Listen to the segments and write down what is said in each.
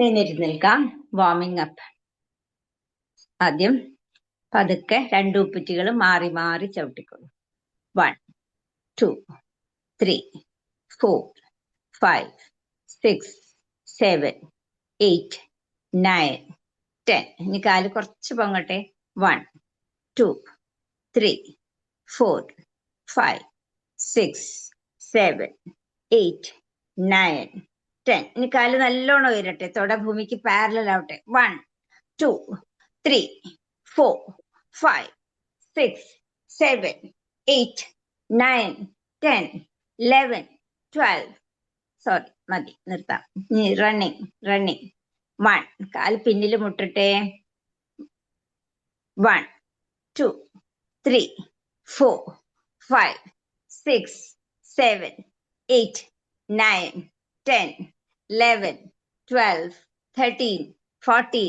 എഴുന്നേറ്റ് നിൽക്കാം. Warming up. ആദ്യം പതുക്കെ രണ്ട് ഉപ്പുറ്റികൾ മാറി മാറി ചവിട്ടിക്കൊള്ളു. 1, 2, 3, 4, 5, 6, 7, 8, 9, 10. ഇനി കാല് കുറച്ച് പൊങ്ങട്ടെ. 1, 2, 3, 4, 5, 6, 7, 8, 9, 10. ഇനി കാല് നല്ലോണം ഉയരട്ടെ. തൊട ഭൂമിക്ക് പാരലൽ ആവട്ടെ. 1, 2, 3, 4, 5, 6, 7, 8, 9, 10, 11, 12. സോറി, മതി, നിർത്താം. ഇനി റണ്ണിങ്. 1, കാല് പിന്നിൽ മുട്ടട്ടെ. 1, 2, 3, 4, 5, 6, 7, 8, 9, 10, 11, 12, 13, 14,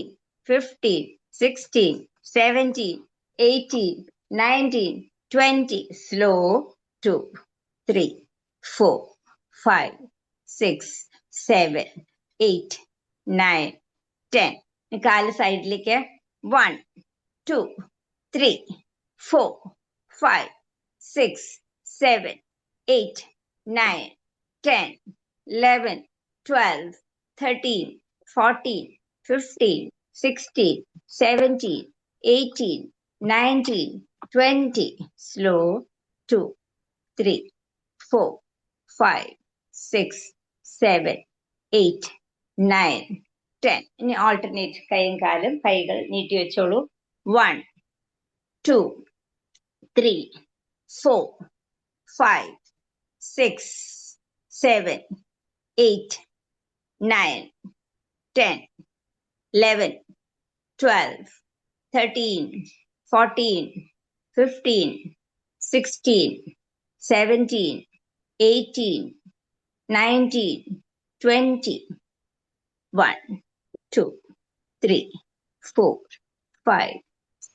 15, 16, 17, 18, 19, 20. Slow. 2, 3, 4, 5, 6, 7, 8, 9, 10. കാല് സൈഡിലേക്ക്. 1, 2, 3, 4, 5, 6, 7, 8, 9, 10, 11, 12, 13, 14, 15, 16, 17, 18, 19, 20. Slow. 2, 3, 4, 5, 6, 7, 8, 9, 10. ഇനി ആൾട്ടർനേറ്റ് കൈയും കാലും. കൈകൾ നീട്ടി വെച്ചോളൂ. 1, 2, 3, 4, 5, 6, 7, 8, 9, 10, 11, 12, 13, 14, 15, 16, 17, 18, 19, 20. 1, 2, 3, 4, 5,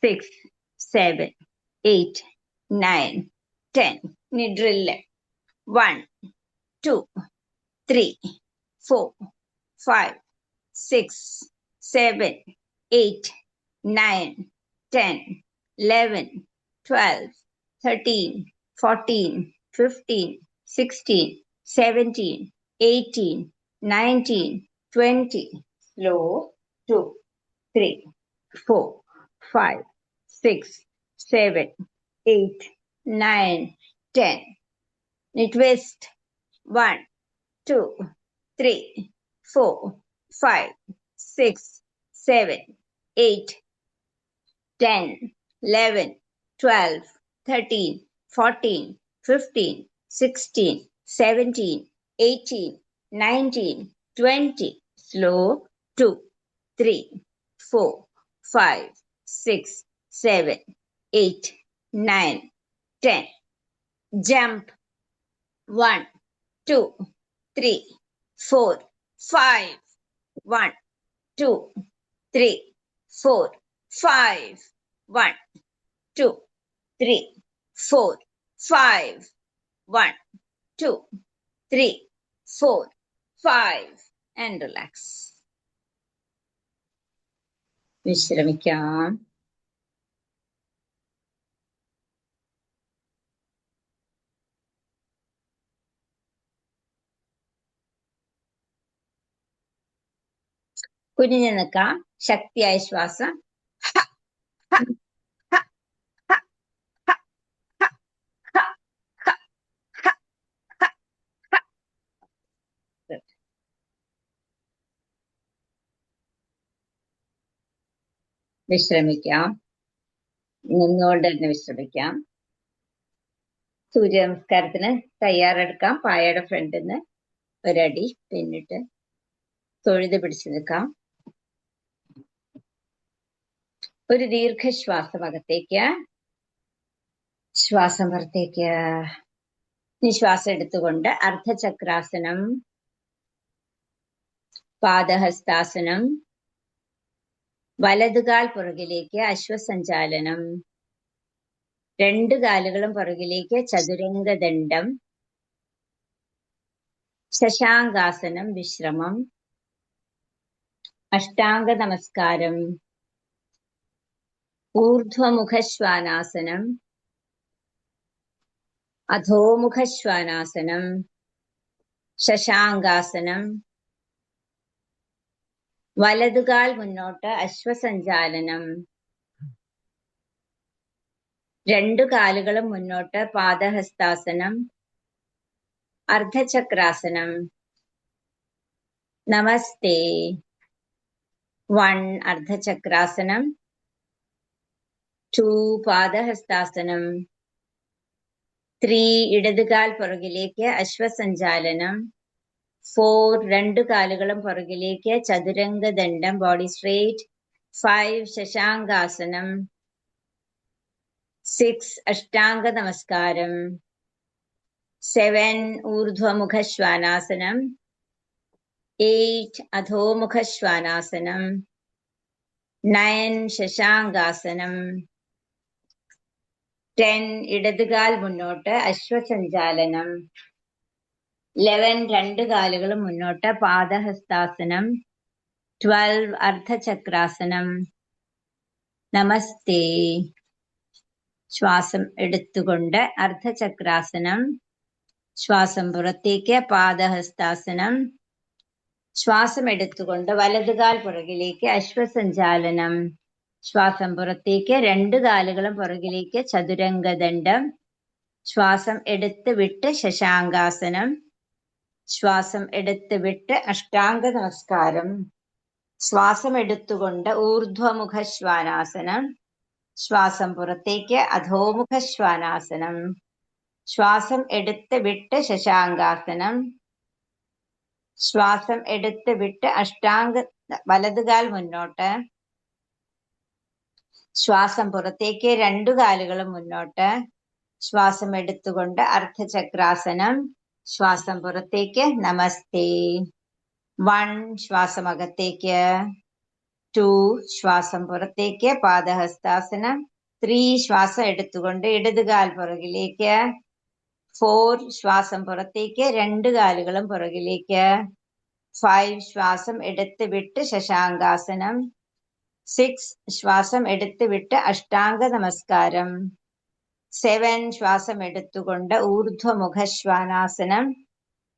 6, 7, 8, 9, 10. ഇനി drill. 1, 2, 3, 4, 5, 6, 7, 8, 9, 10, 11, 12, 13, 14, 15, 16, 17, 18, 19, 20. Slow. 2, 3, 4, 5, 6, 7, 8, 9, 10. Twist. 1, 2, 3, 4, 5, 6, 7, 8, 10, 11, 12, 13, 14, 15, 16, 17, 18, 19, 20. Slow. 2, 3, 4, 5, 6, 7, 8, 9, 10. Jump. 1, 2, 3, 4, 5. 1, 2, 3, 4, 5. 1, 2, 3, 4, 5. 1, 2, 3, 4, 5. And relax. വിശ്രമിക്കാം. കുനിഞ്ഞു നിൽക്കാം. ശക്തിയായ ശ്വാസം. വിശ്രമിക്കാം. നിന്നുകൊണ്ട് തന്നെ വിശ്രമിക്കാം. സൂര്യ നമസ്കാരത്തിന് തയ്യാറെടുക്കാം. പായയുടെ ഫ്രണ്ടിൽ നിന്ന് ഒരടി പിന്നിട്ട് തൊഴുത് പിടിച്ചു നിൽക്കാം. ഒരു ദീർഘശ്വാസം അകത്തേക്ക്, ശ്വാസം പുറത്തേക്ക്. നിശ്വാസം എടുത്തുകൊണ്ട് അർദ്ധചക്രാസനം, പാദഹസ്താസനം, വലതുകാൽ പുറകിലേക്ക് അശ്വസഞ്ചാലനം, രണ്ട് കാലുകളും പുറകിലേക്ക് ചതുരംഗദണ്ഡം, ശശാങ്കാസനം വിശ്രമം, അഷ്ടാംഗ നമസ്കാരം. ഊർധ്വമുഖശ്വാനാസനം, അധോമുഖശ്വാനാസനം, ശശാങ്കാസനം. വലതുകാൽ മുന്നോട്ട് അശ്വസഞ്ചാലനം. രണ്ടു കാലുകളും മുന്നോട്ട് പാദഹസ്താസനം, അർദ്ധചക്രാസനം. നമസ്തേ. 1 അർദ്ധചക്രാസനം, 2 പാദഹസ്താസനം, 3 ഇടതുകാൽ പുറകിലേക്ക് അശ്വസഞ്ചാലനം, 4 രണ്ടു കാലുകളും പുറകിലേക്ക് ചതുരംഗദണ്ഡം, ബോഡി സ്ട്രേറ്റ്, 5 ശശാങ്കാസനം, 6 അഷ്ടാംഗ നമസ്കാരം, 7 ഊർധ്വമുഖശ്വാനാസനം, 8 അധോമുഖശ്വാനാസനം, 9 ശശാങ്കാസനം, 10 ഇടതുകാൽ മുന്നോട്ട് അശ്വസഞ്ചാലനം, 11 രണ്ടു കാലുകളും മുന്നോട്ട് പാദഹസ്താസനം, 12 അർദ്ധചക്രാസനം. നമസ്തേ. ശ്വാസം എടുത്തുകൊണ്ട് അർദ്ധചക്രാസനം, ശ്വാസം പുറത്തേക്ക് പാദഹസ്താസനം, ശ്വാസം എടുത്തുകൊണ്ട് വലതുകാൽ പുറകിലേക്ക് അശ്വസഞ്ചാലനം, ശ്വാസം പുറത്തേക്ക് രണ്ടു കാലുകളും പുറകിലേക്ക് ചതുരംഗദണ്ഡം, ശ്വാസം എടുത്ത് വിട്ട് ശശാങ്കാസനം, ശ്വാസം എടുത്ത് വിട്ട് അഷ്ടാംഗ നമസ്കാരം, ശ്വാസം എടുത്തുകൊണ്ട് ഊർധ്വമുഖശ്വാനാസനം, ശ്വാസം പുറത്തേക്ക് അധോമുഖശ്വാനാസനം, ശ്വാസം എടുത്ത് വിട്ട് ശശാങ്കാസനം, ശ്വാസം എടുത്ത് വിട്ട് അഷ്ടാംഗ വലതുകാൽ മുന്നോട്ട്, ശ്വാസം പുറത്തേക്ക് രണ്ടു കാലുകളും മുന്നോട്ട്, ശ്വാസം എടുത്തുകൊണ്ട് അർദ്ധചക്രാസനം, ശ്വാസം പുറത്തേക്ക് നമസ്തേ. 1 ശ്വാസം അകത്തേക്ക്, 2 ശ്വാസം പുറത്തേക്ക് പാദഹസ്താസനം, 3 ശ്വാസം എടുത്തുകൊണ്ട് ഇടതുകാൽ പുറകിലേക്ക്, 4 ശ്വാസം പുറത്തേക്ക് രണ്ടു കാലുകളും പുറകിലേക്ക്, 5 ശ്വാസം എടുത്ത് വിട്ട് ശശാങ്കാസനം, 6 ശ്വാസം എടുത്ത് വിട്ട് അഷ്ടാംഗ നമസ്കാരം, 7 ശ്വാസം എടുത്തുകൊണ്ട് ഊർധ്വമുഖശ്വാനാസനം,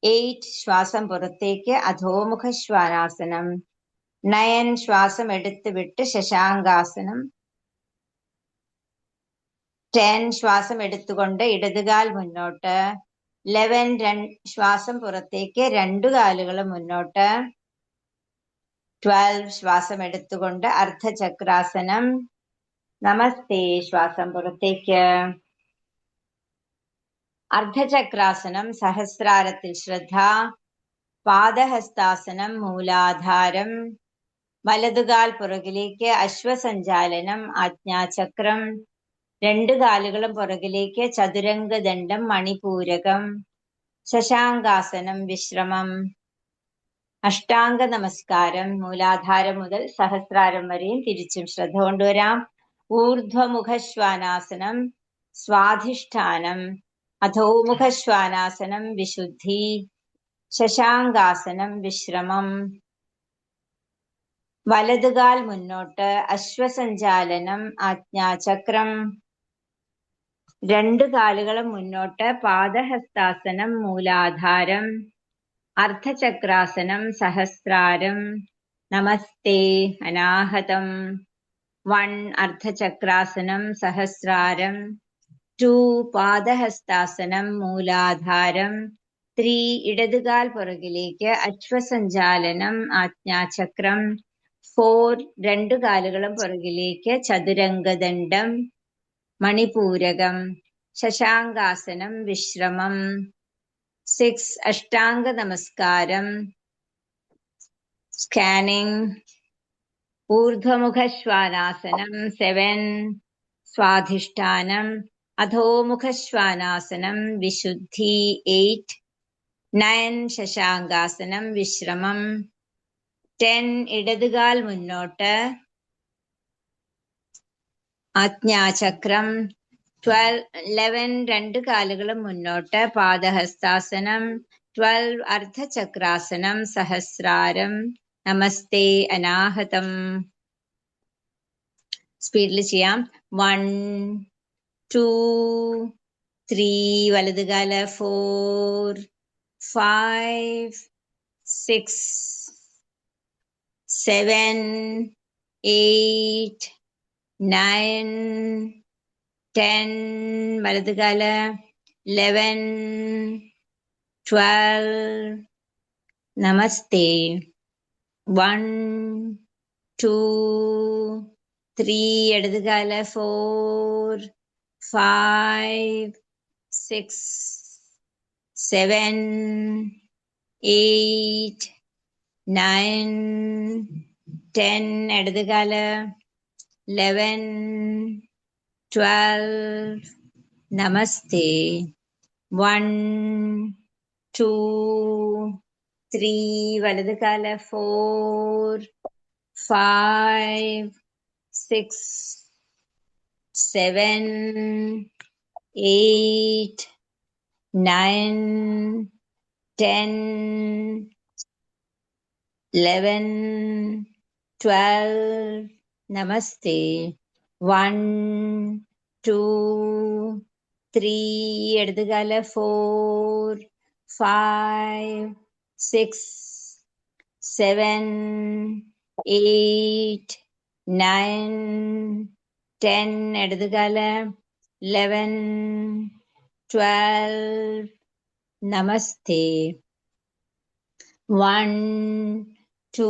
8 ശ്വാസം പുറത്തേക്ക് അധോമുഖശ്വാനാസനം, 9 ശ്വാസം എടുത്ത് വിട്ട് ശശാങ്കാസനം, 10 ശ്വാസം എടുത്തുകൊണ്ട് ഇടതുകാൽ മുന്നോട്ട്, 11 ശ്വാസം പുറത്തേക്ക് രണ്ടു കാലുകളും മുന്നോട്ട്, 12 ശ്വാസം എടുത്തുകൊണ്ട് അർദ്ധചക്രാസനം. നമസ്തേ. ശ്വാസം പുറത്തേക്ക്. അർദ്ധചക്രാസനം സഹസ്രാരത്തിൽ ശ്രദ്ധ. പാദഹസ്താസനം മൂലാധാരം, വലതുകാൽ പുറകിലേക്ക് അശ്വസഞ്ചാലനം ആജ്ഞാചക്രം, രണ്ടു കാലുകളും പുറകിലേക്ക് ചതുരംഗദണ്ഡം മണിപൂരകം, ശശാങ്കാസനം വിശ്രമം. അഷ്ടാംഗ നമസ്കാരം മൂലാധാരം മുതൽ സഹസ്രാരം വരെയും തിരിച്ചും ശ്രദ്ധ കൊണ്ടുവരാം. ഊർധ്വമുഖശ്വാനാസനം സ്വാധിഷ്ഠാനം, അധോമുഖശ്വാനാസനം വിശുദ്ധി, ശശാങ്കാസനം വിശ്രമം. വലതുകാൽ മുന്നോട്ട് അശ്വസഞ്ചാലനം ആജ്ഞാചക്രം, രണ്ടു കാലുകളും മുന്നോട്ട് പാദഹസ്താസനം മൂലാധാരം, അർദ്ധചക്രാസനം സഹസ്രാരം. നമസ്തേ. അനാഹതം. 1 അർദ്ധചക്രാസനം സഹസ്രാരം, 2 പാദഹസ്താസനം മൂലാധാരം, 3 ഇടതുകാൽ പുറകിലേക്ക് അശ്വസഞ്ചാലനം ആജ്ഞാചക്രം, 4 രണ്ടു കാലുകളും പുറകിലേക്ക് ചതുരംഗദണ്ഡം മണിപൂരകം, ശശാങ്കാസനം വിശ്രമം. 6 അഷ്ടാംഗ നമസ്കാരം. സ്കാനിംഗ്. ഊർധ്വമുഖശ്വാനാസനം 7 സ്വാധിഷ്ഠാനം, അധോമുഖശ്വാനാസനം വിശുദ്ധി 8, 9 ശശാങ്കാസനം വിശ്രമം. 10 ഇടതുകാൽ മുന്നോട്ട് ആജ്ഞാചക്രം, 11 രണ്ടു കാലുകളും മുന്നോട്ട് പാദഹസ്താസനം, 12 അർദ്ധചക്രാസനം സഹസ്രാരം. നമസ്തേ അനാഹതം. സ്പീഡിൽ ചെയ്യാം. 1 2 3 വലതുകാല 4 5 6 7 8 9 10 വലതുകാല 11 12 നമസ്തേ 1 2 3 ഇടതുകാല 4 5 6 7 8 9 10 ഇടതുകാല 11 12 നമസ്തേ 1 2 3 വലതുകാല 4 5 6 7 8 9 10 11 12 നമസ്തേ 1 2 3 ഇടതുകാല 4 5 6 7 8 9 10 ഇടതുകാല 11 12 നമസ്തേ 1 2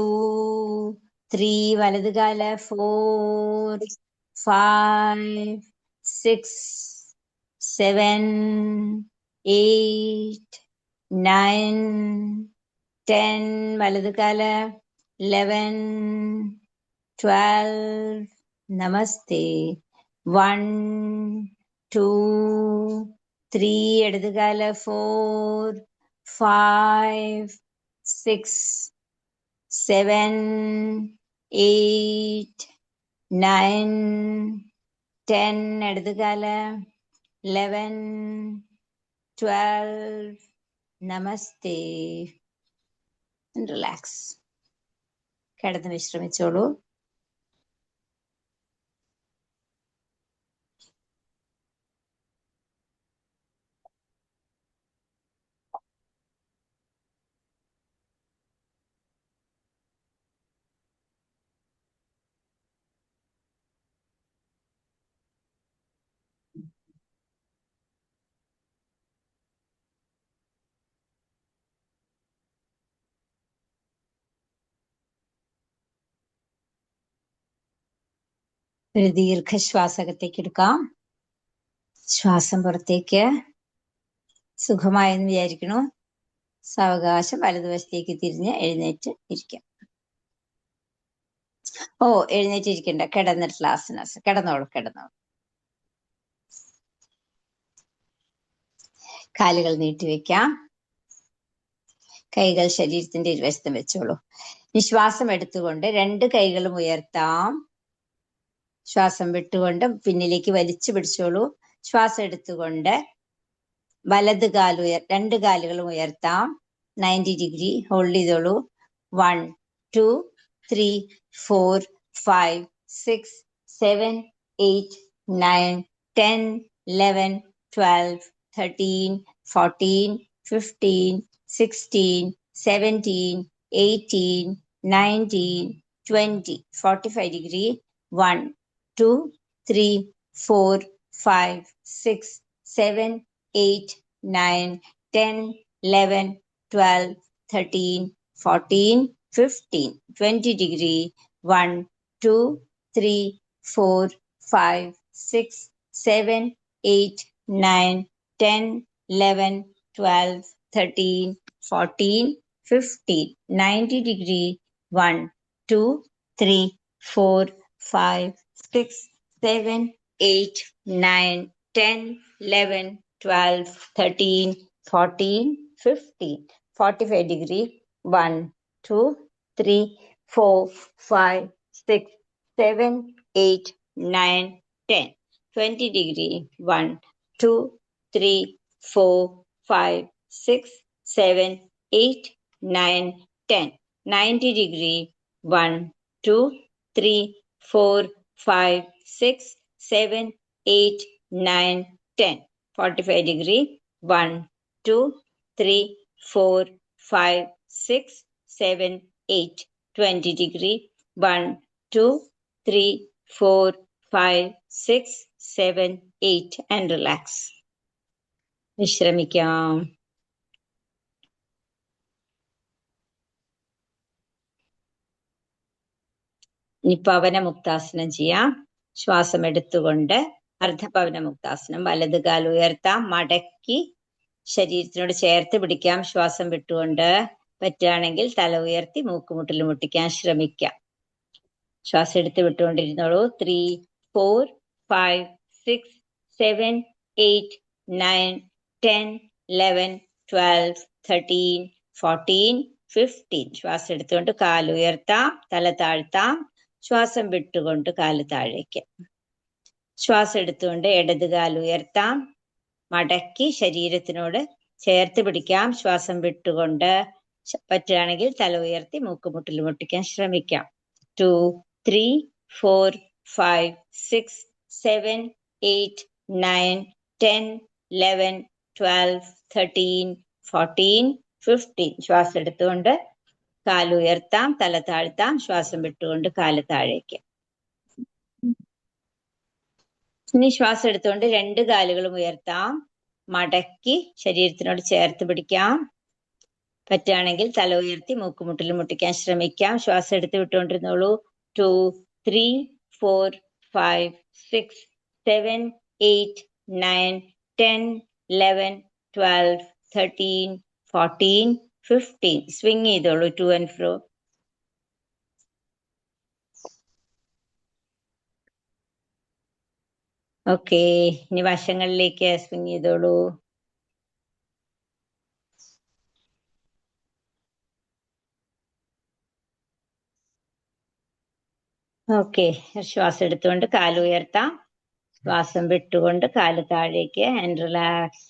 3 വലതുകാല 4 5 6 7 8 9 10 വലതുകാല 11 12 നമസ്തേ 1 2 3 ഇടതുകാല 4 5 6 7 8 9 10 ഇടതുകാല 11 12 നമസ്തേ. റിലാക്സ്. കിടന്ന് വിശ്രമിച്ചോളൂ. ഒരു ദീർഘശ്വാസകത്തേക്ക് എടുക്കാം. ശ്വാസം പുറത്തേക്ക്. സുഖമായെന്ന് വിചാരിക്കണു. സാവകാശം വലതുവശത്തേക്ക് തിരിഞ്ഞ് എഴുന്നേറ്റ് ഇരിക്കാം. എഴുന്നേറ്റിരിക്കണ്ട, കിടന്നിട്ടുള്ള ആസനാസ്. കിടന്നോളൂ. കാലുകൾ നീട്ടിവെക്കാം. കൈകൾ ശരീരത്തിന്റെ ഇരുവശത്തും വെച്ചോളൂ. നിശ്വാസം എടുത്തുകൊണ്ട് 2 കൈകളും ഉയർത്താം. ശ്വാസം വിട്ടുകൊണ്ട് പിന്നിലേക്ക് വലിച്ചു പിടിച്ചോളൂ. ശ്വാസം എടുത്തുകൊണ്ട് വലത് കാല് 2 കാലുകളും ഉയർത്താം. 90 ഡിഗ്രി ഹോൾഡ് ചെയ്തോളൂ. 1 2 3 4 5 6 7 8 9 10 11 12 13 14 15 16 17 18 19 20 45 degree. 1 2 3 4 5 6 7 8 9 10 11 12 13 14 15 20 degree. 1 2 3 4 5 6 7 8 9 10 11 12 13 14 15 90 degree. 1 2 3 4 5 6 7 8 9 10 11 12 13 14 15 45 degree. 1 2 3 4 5 6 7 8 9 10 20 degree. 1 2 3 4 5 6 7 8 9 10 90 degree, 1, 2, 3, 4, 5, 6, 7, 8, 9, 10. 45 degree, 1, 2, 3, 4, 5, 6, 7, 8. 20 degree, 1, 2, 3, 4, 5, 6, 7, 8. And relax. വിശ്രമിക്കാം. ഇനി പവനമുക്താസനം ചെയ്യാം. ശ്വാസം എടുത്തുകൊണ്ട് അർദ്ധപവനമുക്താസനം. വലത് കാൽ ഉയർത്താം, മടക്കി ശരീരത്തിനോട് ചേർത്ത് പിടിക്കാം. ശ്വാസം വിട്ടുകൊണ്ട് പറ്റുകയാണെങ്കിൽ തല ഉയർത്തി മൂക്കുമുട്ടിൽ മുട്ടിക്കാൻ ശ്രമിക്കാം. ശ്വാസം എടുത്ത് വിട്ടുകൊണ്ടിരുന്നോളൂ. 3, 4, 5, 6, 7, 8, 9, 10, 11, 12, 13, 14, 15. ശ്വാസം എടുത്തുകൊണ്ട് കാൽ ഉയർത്താം, തല താഴ്ത്താം. ശ്വാസം വിട്ടുകൊണ്ട് കാല് താഴേക്ക്. ശ്വാസം എടുത്തുകൊണ്ട് ഇടത് കാൽ ഉയർത്താം, മടക്കി ശരീരത്തിനോട് ചേർത്ത് പിടിക്കാം. ശ്വാസം വിട്ടുകൊണ്ട് പറ്റുകയാണെങ്കിൽ തല ഉയർത്തി മൂക്കുമുട്ടിൽ മുട്ടിക്കാൻ ശ്രമിക്കാം. 2, 3, 4, 5, 6, 7, 8, 9, 10, 11, 12, 13, 14, 15. ശ്വാസം എടുത്തുകൊണ്ട് കാല് ഉയർത്താം, തല താഴ്ത്താം. ശ്വാസം വിട്ടുകൊണ്ട് കാല് താഴേക്ക്. ഇനി ശ്വാസം എടുത്തുകൊണ്ട് രണ്ട് കാലുകളും ഉയർത്താം, മടക്കി ശരീരത്തിനോട് ചേർത്ത് പിടിക്കാം. പറ്റുകയാണെങ്കിൽ തല ഉയർത്തി മൂക്കുമുട്ടിൽ മുട്ടിക്കാൻ ശ്രമിക്കാം. ശ്വാസം എടുത്ത് വിട്ടുകൊണ്ടിരുന്നോളൂ. 2, 3, 4, 5, 6, 7, 8, 9, 10, 11, 12, 13, 14, 15. സ്വിങ് ചെയ്തോളൂ ടു ആൻഡ് ഫ്രോ. ഓക്കെ, ഇനി വശങ്ങളിലേക്ക് സ്വിങ് ചെയ്തോളൂ. ഓക്കെ, ശ്വാസം എടുത്തുകൊണ്ട് കാല് ഉയർത്താം, ശ്വാസം വിട്ടുകൊണ്ട് കാല് താഴേക്ക്. And relax.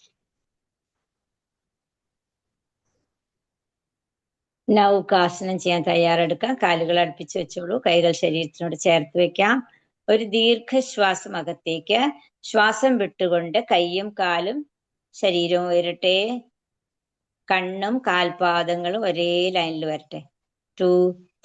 നൗകാസനം ചെയ്യാൻ തയ്യാറെടുക്കാം. കാലുകൾ അടുപ്പിച്ച് വെച്ചോളൂ, കൈകൾ ശരീരത്തിനോട് ചേർത്ത് വെക്കാം. ഒരു ദീർഘശ്വാസം അകത്തേക്ക്. ശ്വാസം വിട്ടുകൊണ്ട് കൈയും കാലും ശരീരവും ഉയരട്ടെ. കണ്ണും കാൽപാദങ്ങളും ഒരേ ലൈനിൽ വരട്ടെ. 2,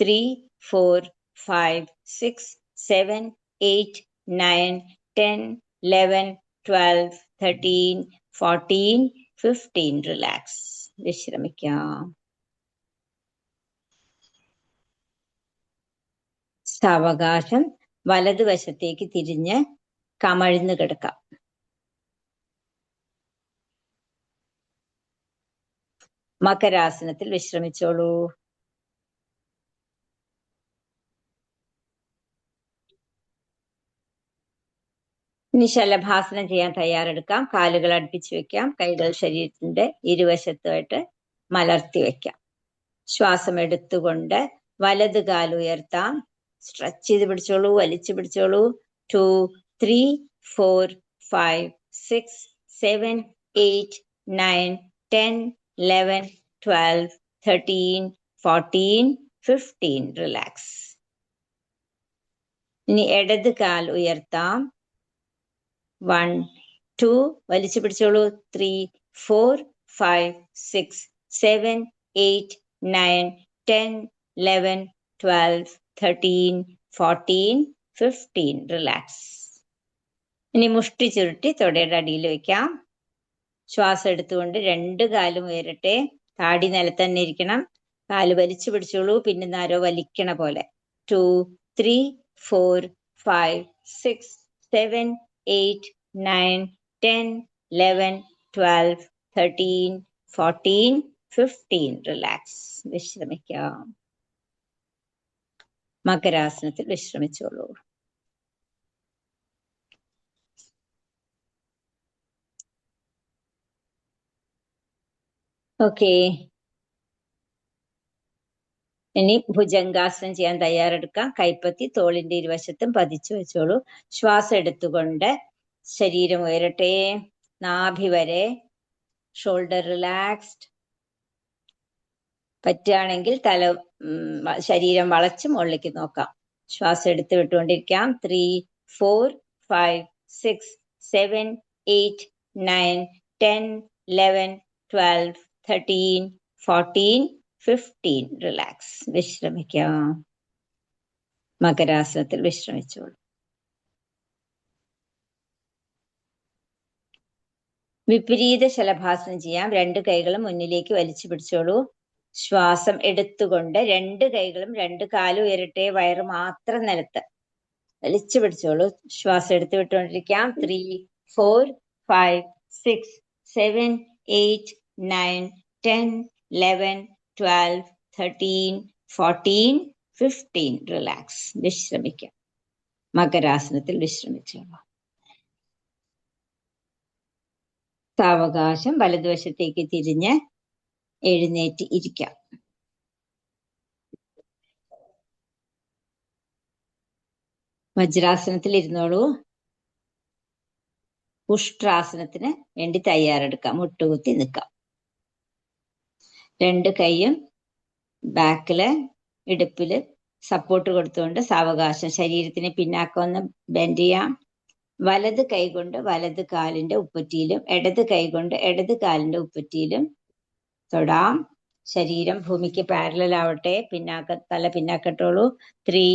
3, 4, 5, 6, 7, 8, 9, 10, 11, 12, 13, 14, 15. റിലാക്സ്. വിശ്രമിക്കാം. സാവകാശം വലതുവശത്തേക്ക് തിരിഞ്ഞ് കമഴ്ന്നു കിടക്കാം. മകരാസനത്തിൽ വിശ്രമിച്ചോളൂ. ഇനി ശലഭാസനം ചെയ്യാൻ തയ്യാറെടുക്കാം. കാലുകൾ അടുപ്പിച്ച് വെക്കാം, കൈകൾ ശരീരത്തിന്റെ ഇരുവശത്തുമായിട്ട് മലർത്തി വെക്കാം. ശ്വാസം എടുത്തുകൊണ്ട് വലത് കാൽ ഉയർത്താം, സ്ട്രെച്ച് ചെയ്ത് പിടിച്ചോളൂ, വലിച്ചു പിടിച്ചോളൂ. 2, 3, 4, 5, 6, 7, 8, 9, 10, 11, 12, 13, 14, 15. റിലാക്സ്. ഇനി ഇടത് കാൽ ഉയർത്താം. 1, 2, വലിച്ചു പിടിച്ചോളൂ. 3, 4, 5, 6, 7, 8, 9, 10, 11, 12, 13, 14, 15. റിലാക്സ്. ഇനി മുഷ്ടി ചുരുട്ടി തൊടയുടെ അടിയിൽ വെക്കാം. ശ്വാസം എടുത്തുകൊണ്ട് രണ്ട് കാലും ഉയരട്ടെ. താടി നിലത്ത് തന്നെ ഇരിക്കണം. കാല് വലിച്ചു പിടിച്ചോളൂ, പിന്നെ ആരോ വലിക്കണ പോലെ. 2, 3, 4, 5, 6, 7, 8, 9, 10, 11, 12, 13, 14, 15. റിലാക്സ്. വിശ്രമിക്കാം. മകരാസനത്തിൽ വിശ്രമിച്ചോളൂ. ഓക്കെ, ഇനി ഭുജംഗാസനം ചെയ്യാൻ തയ്യാറെടുക്കാം. കൈപ്പത്തി തോളിന്റെ ഇരുവശത്തും പതിച്ചു വെച്ചോളൂ. ശ്വാസം എടുത്തുകൊണ്ട് ശരീരം ഉയരട്ടെ, നാഭി വരെ. Shoulder relaxed. പറ്റുകയാണെങ്കിൽ ശരീരം വളച്ച് മുകളിലേക്ക് നോക്കാം. ശ്വാസം എടുത്ത് വിട്ടുകൊണ്ടിരിക്കാം. 3, 4, 5, 6, 7, 8, 9, 10, 11, 12, 13, 14, 15. റിലാക്സ്. വിശ്രമിക്കാം. മകരാസനത്തിൽ വിശ്രമിച്ചോളൂ. വിപരീത ശലഭാസനം ചെയ്യാം. 2 കൈകളും മുന്നിലേക്ക് വലിച്ചു പിടിച്ചോളൂ. ശ്വാസം എടുത്തുകൊണ്ട് 2 കൈകളും 2 കാലും ഉയരട്ടെ. വയറ് മാത്രം നിലത്ത്. വലിച്ചു പിടിച്ചോളൂ. ശ്വാസം എടുത്ത് വിട്ടുകൊണ്ടിരിക്കാം. 3, 4, 5, 6, 7, 8, 9, 10, 11, 12, 13, 14, 15. റിലാക്സ്. വിശ്രമിക്കാം. മകരാസനത്തിൽ വിശ്രമിച്ചോളൂ. സാവകാശം വലതുവശത്തേക്ക് തിരിഞ്ഞ് എഴുന്നേറ്റ് ഇരിക്കാം. വജ്രാസനത്തിൽ ഇരുന്നോളൂ. ഉഷ്ട്രാസനത്തിന് വേണ്ടി തയ്യാറെടുക്കാം. മുട്ടുകുത്തി നിൽക്കാം. 2 കൈയും ബാക്കില് ഇടുപ്പില് സപ്പോർട്ട് കൊടുത്തുകൊണ്ട് സാവകാശം ശരീരത്തിന് പിന്നാക്കം ഒന്ന് ബെൻഡ് ചെയ്യാം. വലത് കൈ കൊണ്ട് വലത് കാലിന്റെ ഉപ്പറ്റിയിലും ഇടത് കൈ കൊണ്ട് ഇടത് കാലിന്റെ ഉപ്പറ്റിയിലും തൊടാം. ശരീരം ഭൂമിക്ക് പാരലൽ ആവട്ടെ. തല പിന്നാക്കട്ടോളൂ. 3,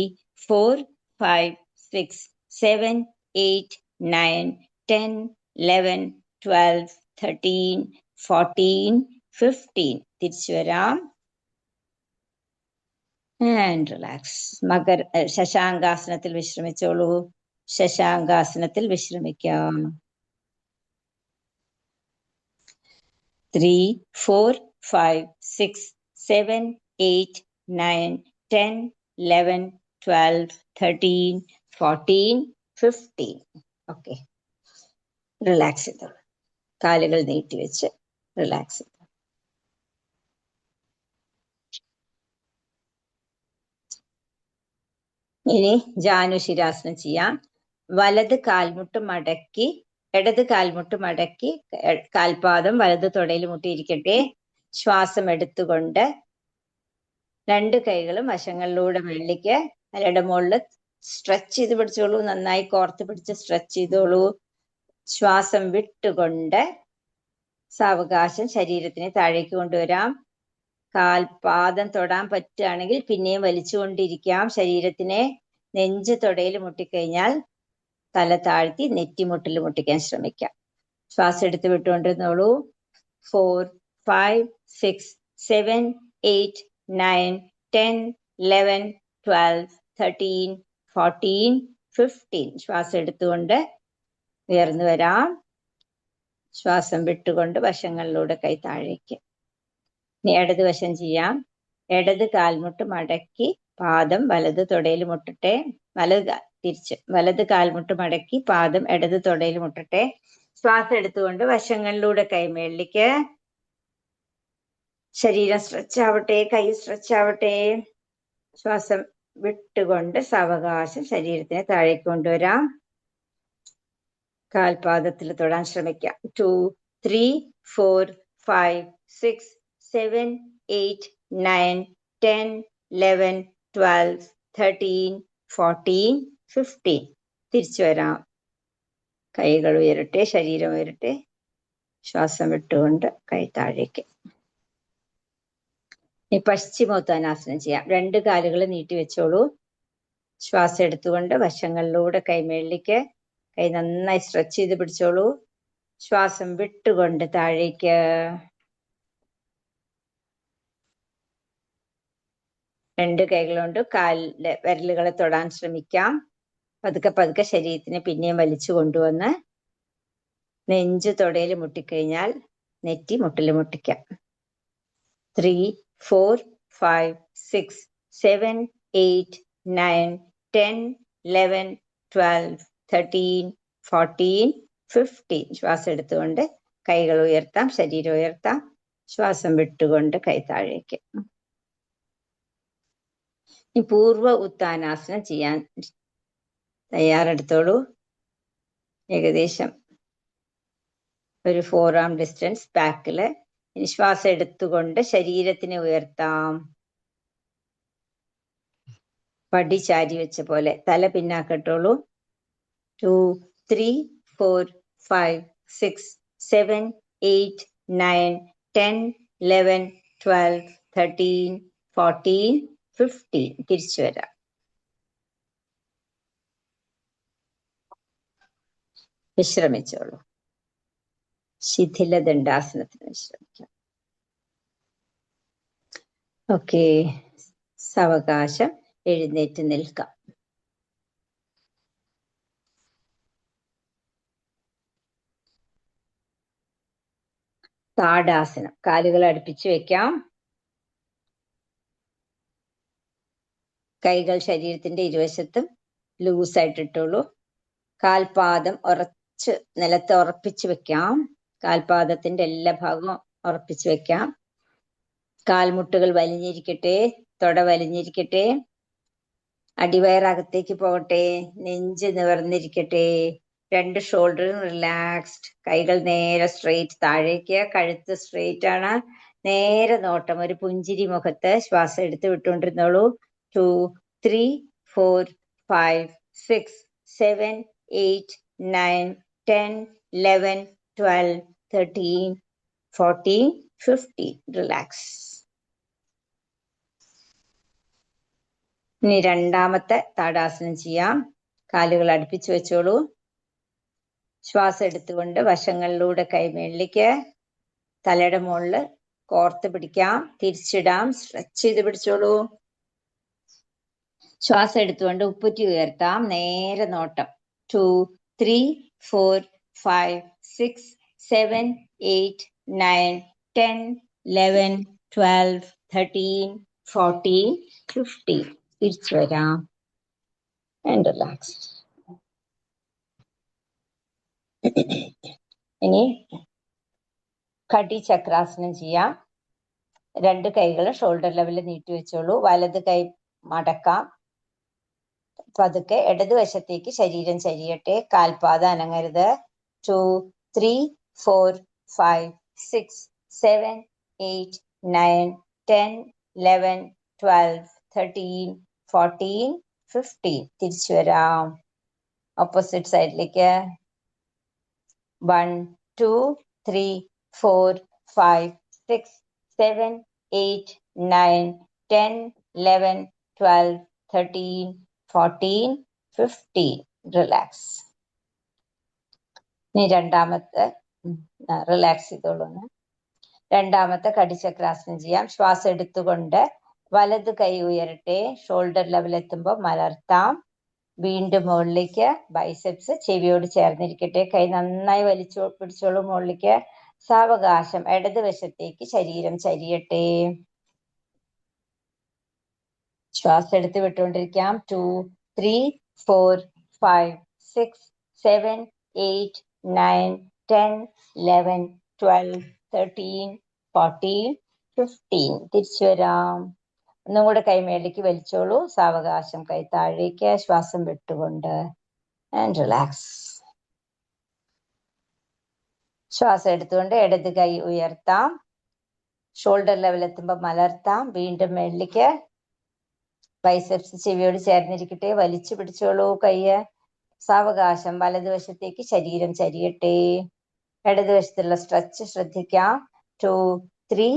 4, 5, 6, 7, 8, 9, 10, 11, 12, 13, 14, 15. തിരിച്ചു വരാം. And relax. ശശാങ്കാസനത്തിൽ വിശ്രമിച്ചോളൂ. ശശാങ്കാസനത്തിൽ വിശ്രമിക്കാം. 3, 4, 5, 6, 7, 8, 9, 10, 11, 12, 13, 14, 15. ഓക്കെ. റിലാക്സ് ചെയ്തോളൂ. കാലുകൾ നീട്ടിവെച്ച് റിലാക്സ് ചെയ്തോളൂ. ഇനി ജാനുശിരാസനം ചെയ്യാം. വലത് കാൽമുട്ട് മടക്കി ഇടത് കാൽമുട്ട് മടക്കി കാൽപാദം വലത് തൊടയിൽ മുട്ടിയിരിക്കട്ടെ. ശ്വാസം എടുത്തുകൊണ്ട് 2 കൈകളും വശങ്ങളിലൂടെ വെള്ളിക്ക് തലയുടെ മുകളിൽ സ്ട്രെച്ച് ചെയ്ത് പിടിച്ചോളൂ. നന്നായി കോർത്ത് പിടിച്ച് സ്ട്രെച്ച് ചെയ്തോളൂ. ശ്വാസം വിട്ടുകൊണ്ട് സാവകാശം ശരീരത്തിനെ താഴേക്ക് കൊണ്ടുവരാം. കാൽപാദം തൊടാൻ പറ്റുകയാണെങ്കിൽ പിന്നെയും വലിച്ചുകൊണ്ടിരിക്കാം. ശരീരത്തിനെ നെഞ്ച് തൊടയിൽ മുട്ടിക്കഴിഞ്ഞാൽ തല താഴ്ത്തി നെറ്റിമുട്ടിൽ മുട്ടിക്കാൻ ശ്രമിക്കാം. ശ്വാസം എടുത്ത് വിട്ടുകൊണ്ടിരുന്നോളൂ. 4, 5, 6, 7, 8, 9, 10, 11, 12, 13, 14, 15. ശ്വാസം എടുത്തുകൊണ്ട് ഉയർന്നു വരാം. ശ്വാസം വിട്ടുകൊണ്ട് വശങ്ങളിലൂടെ കൈ താഴേക്ക്. ഇനി ഇടത് വശം ചെയ്യാം. ഇടത് കാൽമുട്ട് മടക്കി പാദം വലത് തൊടയിൽ മുട്ടട്ടെ. വലത് കാൽമുട്ട് മടക്കി പാദം ഇടത് തൊടയിൽ മുട്ടട്ടെ. ശ്വാസം എടുത്തുകൊണ്ട് വശങ്ങളിലൂടെ കൈമേളിലേക്ക്. ശരീരം സ്ട്രെച്ച് ആവട്ടെ. കൈ സ്ട്രെച്ച് ആവട്ടെ. ശ്വാസം വിട്ടുകൊണ്ട് സാവകാശം ശരീരത്തിനെ താഴേക്ക് കൊണ്ടുവരാം. കാൽപാദത്തിൽ തൊടാൻ ശ്രമിക്കാം. 2, 3, 4, 5, 6, 7, 8, 9, 10, 11, 12, 13, 14, 15. തിരിച്ചു വരാം. കൈകൾ ഉയരട്ടെ. ശരീരം ഉയരട്ടെ. ശ്വാസം വിട്ടുകൊണ്ട് കൈ താഴേക്ക്. ഇനി പശ്ചിമോത്താനാസനം ചെയ്യാം. 2 കാലുകൾ നീട്ടി വെച്ചോളൂ. ശ്വാസം എടുത്തുകൊണ്ട് വശങ്ങളിലൂടെ കൈമേളിലേക്ക്. കൈ നന്നായി സ്ട്രെച്ച് ചെയ്ത് പിടിച്ചോളൂ. ശ്വാസം വിട്ടുകൊണ്ട് താഴേക്ക്. 2 കൈകളുകൊണ്ട് കാലിലെ വിരലുകളെ തൊടാൻ ശ്രമിക്കാം. പതുക്കെ പതുക്കെ ശരീരത്തിനെ പിന്നെയും വലിച്ചു കൊണ്ടുവന്ന് നെഞ്ച് തൊടയിൽ മുട്ടിക്കഴിഞ്ഞാൽ നെറ്റി മുട്ടിൽ മുട്ടിക്കാം. 3, 4, 5, 6, 7, 8, 9, 10, 11, 12, 13, 14, 15. ശ്വാസം എടുത്തുകൊണ്ട് കൈകൾ ഉയർത്താം. ശരീരം ഉയർത്താം. ശ്വാസം വിട്ടുകൊണ്ട് കൈ താഴേക്ക്. ഇനി പൂർവ്വ ഉത്താനാസനം ചെയ്യാൻ തയ്യാറെടുത്തോളൂ. ഏകദേശം ഒരു 4 ആം ഡിസ്റ്റൻസ് ബാക്കില് ഇനി ശ്വാസം എടുത്തുകൊണ്ട് ശരീരത്തിനെ ഉയർത്താം. പടി ചാരി വെച്ച പോലെ തല പിന്നാക്കട്ടോളൂ. 2, 3, 4, 5, 6, 7, 8, 9, 10, 11, 12, 13, 14, 15. തിരിച്ചു വരാം. വിശ്രമിച്ചോളൂ. ശിഥില ദണ്ഡാസനത്തിന് വിശ്രമിക്കാം. ഓക്കെ, സാവകാശം എഴുന്നേറ്റ് നിൽക്കാം. താടാസനം. കാലുകൾ അടുപ്പിച്ച് വെക്കാം. കൈകൾ ശരീരത്തിന്റെ ഇരുവശത്തും ലൂസായിട്ട് ഇട്ടോളൂ. കാൽപാദം ഉറച്ച് നിലത്ത് ഉറപ്പിച്ച് വെക്കാം. കാൽപാദത്തിന്റെ എല്ലാ ഭാഗവും ഉറപ്പിച്ച് വെക്കാം. കാൽമുട്ടുകൾ വലിഞ്ഞിരിക്കട്ടെ, തൊട വലിഞ്ഞിരിക്കട്ടെ, അടിവയറകത്തേക്ക് പോകട്ടെ, നെഞ്ച് നിവർന്നിരിക്കട്ടെ, രണ്ട് ഷോൾഡറും റിലാക്സ്ഡ്, കൈകൾ നേരെ സ്ട്രെയിറ്റ് താഴേക്ക്, കഴുത്ത് സ്ട്രെയിറ്റ് ആണ്, നേരെ നോട്ടം, ഒരു പുഞ്ചിരി മുഖത്ത്. ശ്വാസം എടുത്ത് വിട്ടുകൊണ്ടിരുന്നോളൂ. 2, 3, 4, 5, 6, 7, 8, 9, 10, 11, 12, 13, 14, 15. റിലാക്സ്. ഇനി രണ്ടാമത്തെ താടാസനം ചെയ്യാം. കാലുകൾ അടുപ്പിച്ച് വെച്ചോളൂ. ശ്വാസം എടുത്തുകൊണ്ട് വശങ്ങളിലൂടെ കൈമേളിലേക്ക്, തലയുടെ മുകളിൽ കോർത്ത് പിടിക്കാം, തിരിച്ചിടാം, സ്ട്രെച്ച് ചെയ്ത് പിടിച്ചോളൂ. ശ്വാസം എടുത്തുകൊണ്ട് ഉപ്പുറ്റി ഉയർത്താം, നേരെ നോട്ടം. 2, 3, 4, 5, 6, 7, 8, 9, 10, 11, 12, 13, 14, 15. തിരിച്ചു വരാം. And relax. ഇനി കടി ചക്രാസനം ചെയ്യാം. രണ്ട് കൈകൾ ഷോൾഡർ ലെവലിൽ നീട്ടി വെച്ചോളൂ. വലത് കൈ മടക്കാം. പതുക്കെ ഇടതുവശത്തേക്ക് ശരീരം ചരിയട്ടെ. കാൽപാദം അനങ്ങരുത്. 2, 3, 4, 5, 6, 7, 8, 9, 10, 11, 12, 13, 14, 15. തിരിച്ചു വരാം. ഓപ്പോസിറ്റ് സൈഡിലേക്ക്. 1, 2, 3, 4, 5, 6, 7, 8, 9, 10, 11, 12, 13, 14, 15. റിലാക്സ്. ഇനി രണ്ടാമത്തെ റിലാക്സ് ചെയ്തോളൂ. രണ്ടാമത്തെ കടിചക്രാസനം ചെയ്യാം. ശ്വാസം എടുത്തുകൊണ്ട് വലത് കൈ ഉയരട്ടെ. ഷോൾഡർ ലെവൽ എത്തുമ്പോൾ മലർത്താം. വീണ്ടും മുകളിലേക്ക്. ബൈസെപ്സ് ചെവിയോട് ചേർന്നിരിക്കട്ടെ. കൈ നന്നായി വലിച്ചു പിടിച്ചോളൂ മുകളിലേക്ക്. സാവകാശം ഇടതുവശത്തേക്ക് ശരീരം ചരിയട്ടെ. ശ്വാസം എടുത്ത് വിട്ടുകൊണ്ടിരിക്കാം. 2, 3, 4, 5, 6, 7, 8, 9, 10, 11, 12, 13, 14, 15. തിരിച്ചു വരാം. ഒന്നും കൂടെ കൈ മേലേക്ക് വലിച്ചോളൂ. സാവകാശം കൈ താഴേക്ക്. ശ്വാസം വിട്ടുകൊണ്ട് ആൻഡ് റിലാക്സ്. ശ്വാസം എടുത്തുകൊണ്ട് ഇടത് കൈ ഉയർത്താം. ഷോൾഡർ ലെവൽ എത്തുമ്പോൾ മലർത്താം. വീണ്ടും മേളിലേക്ക്. ബൈസെപ്സ് ചെവിയോട് ചേർന്നിരിക്കട്ടെ. വലിച്ചു പിടിച്ചോളൂ കൈയ്യ്. സാവകാശം വലതുവശത്തേക്ക് ശരീരം ചരിയട്ടെ. ഇടതുവശത്തുള്ള സ്ട്രെച്ച് ശ്രദ്ധിക്കാം. 2, 3,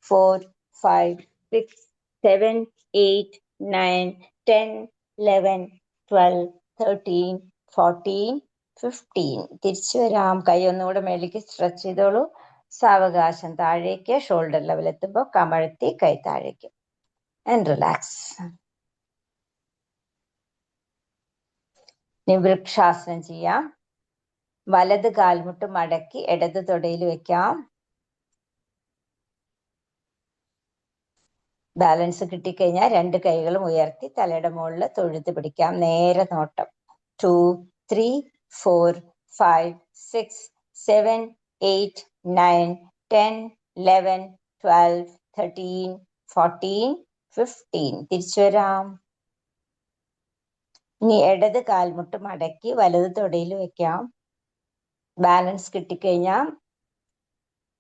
4, 5, 6, 7, 8, 9, 10, 11, 12, 13, 14, 15. തിരിച്ചു വരാം. കൈ ഒന്നുകൂടെ മേലേക്ക് സ്ട്രെച്ച് ചെയ്തോളൂ. സാവകാശം താഴേക്ക്. ഷോൾഡർ ലെവൽ എത്തുമ്പോൾ കമഴ്ത്തി കൈ താഴേക്ക് ആൻഡ് റിലാക്സ്. വൃക്ഷാസനം ചെയ്യാം. വലത് കാൽമുട്ട് മടക്കി ഇടത് തൊടയിൽ വെക്കാം. ബാലൻസ് കിട്ടിക്കഴിഞ്ഞാൽ രണ്ട് കൈകളും ഉയർത്തി തലയുടെ മുകളിൽ തൊഴുത്ത് പിടിക്കാം. നേരെ നോട്ടം. 2, 3, 4, 5, 6, 7, 8, 9, 10, 11, 12, 13, 14, 15. തിരിച്ചു വരാം. ഇനി ഇടത് കാൽമുട്ട് മടക്കി വലത് തൊടയിൽ വെക്കാം. ബാലൻസ് കിട്ടിക്കഴിഞ്ഞാൽ